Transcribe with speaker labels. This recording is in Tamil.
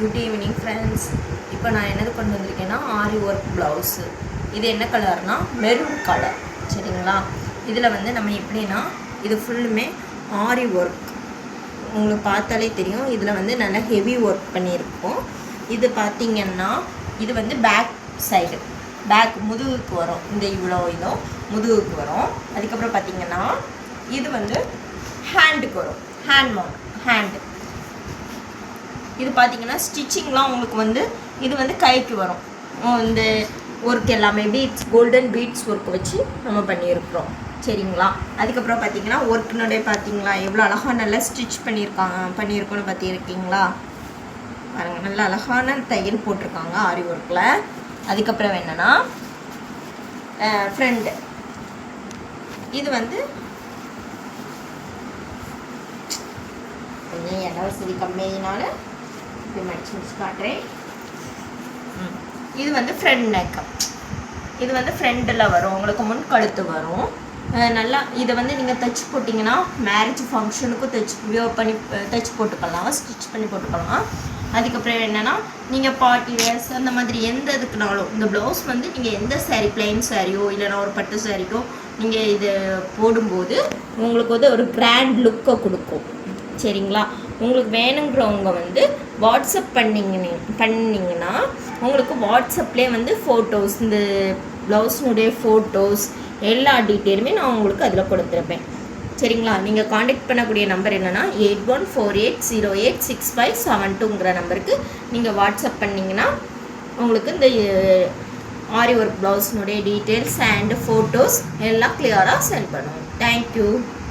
Speaker 1: Good evening friends. இப்போ நான் என்னது கொண்டு வந்திருக்கேன்னா ஆரி ஒர்க் ப்ளவுஸு. இது என்ன கலர்னால் மெரூன் கலர். சரிங்களா? இதில் வந்து நம்ம எப்படின்னா இது ஃபுல்லுமே ஆரி ஒர்க். உங்களுக்கு பார்த்தாலே தெரியும், இதில் வந்து நல்லா ஹெவி ஒர்க் பண்ணியிருக்கோம். இது பார்த்திங்கன்னா இது வந்து பேக் சைடு, பேக் முதுகுக்கு வரும். இந்த இவ்வளோ இதுவும் முதுகுக்கு வரும். அதுக்கப்புறம் பார்த்திங்கன்னா இது வந்து ஹேண்டுக்கு வரும், ஹேண்டு. இது பார்த்திங்கன்னா ஸ்டிச்சிங்லாம் உங்களுக்கு வந்து இது வந்து கைக்கு வரும். இந்த ஒர்க் எல்லாமே பீட்ஸ், கோல்டன் பீட்ஸ் ஒர்க் வச்சு நம்ம பண்ணியிருக்கிறோம். சரிங்களா? அதுக்கப்புறம் பார்த்திங்கன்னா ஒர்க்கினுடைய பார்த்திங்களா எவ்வளோ அழகாக நல்லா ஸ்டிச் பண்ணியிருக்கோன்னு பார்த்திருக்கீங்களா? பாருங்கள், நல்லா அழகான தையல் போட்டிருக்காங்க ஆரி ஒர்க்கில். அதுக்கப்புறம் என்னென்னா ஃப்ரெண்டு இது வந்து கொஞ்சம் இலவசதி கம்மியினால இப்படி முடிச்சு காட்டுறேன். இது வந்து ஃப்ரண்ட் நெக். இது வந்து ஃப்ரண்டில் வரும், உங்களுக்கு முன் கழுத்து வரும். நல்லா இதை வந்து நீங்கள் தைச்சி போட்டிங்கன்னா மேரேஜ் ஃபங்க்ஷனுக்கும் தைச்சி போட்டுக்கலாம், ஸ்டிச் பண்ணி போட்டுக்கலாம். அதுக்கப்புறம் என்னென்னா நீங்கள் பார்ட்டி வேர்ஸ் அந்த மாதிரி எந்த இதுக்குனாலும் இந்த ப்ளவுஸ் வந்து நீங்கள் எந்த சாரீ, பிளெயின் சாரியோ இல்லைனா ஒரு பட்டு சாரிக்கோ நீங்கள் இது போடும்போது உங்களுக்கு வந்து ஒரு கிராண்ட் லுக்கை கொடுக்கும். சரிங்களா? உங்களுக்கு வேணுங்கிறவங்க வந்து வாட்ஸ்அப் பண்ணிங்கன்னா உங்களுக்கு வாட்ஸ்அப்லேயே வந்து ஃபோட்டோஸ், இந்த ப்ளவுஸ்னுடைய ஃபோட்டோஸ் எல்லா டீட்டெயிலுமே நான் உங்களுக்கு அதில் கொடுத்துருப்பேன். சரிங்களா? நீங்கள் காண்டாக்ட் பண்ணக்கூடிய நம்பர் என்னென்னா 8148086572ங்கிற நம்பருக்கு நீங்கள் வாட்ஸ்அப் பண்ணிங்கன்னா உங்களுக்கு இந்த ஆரி ஒர்க் ப்ளவுஸ்னுடைய டீட்டெயில்ஸ் அண்ட் ஃபோட்டோஸ் எல்லாம் கிளியராக சென்ட் பண்ணுவோம். தேங்க்யூ.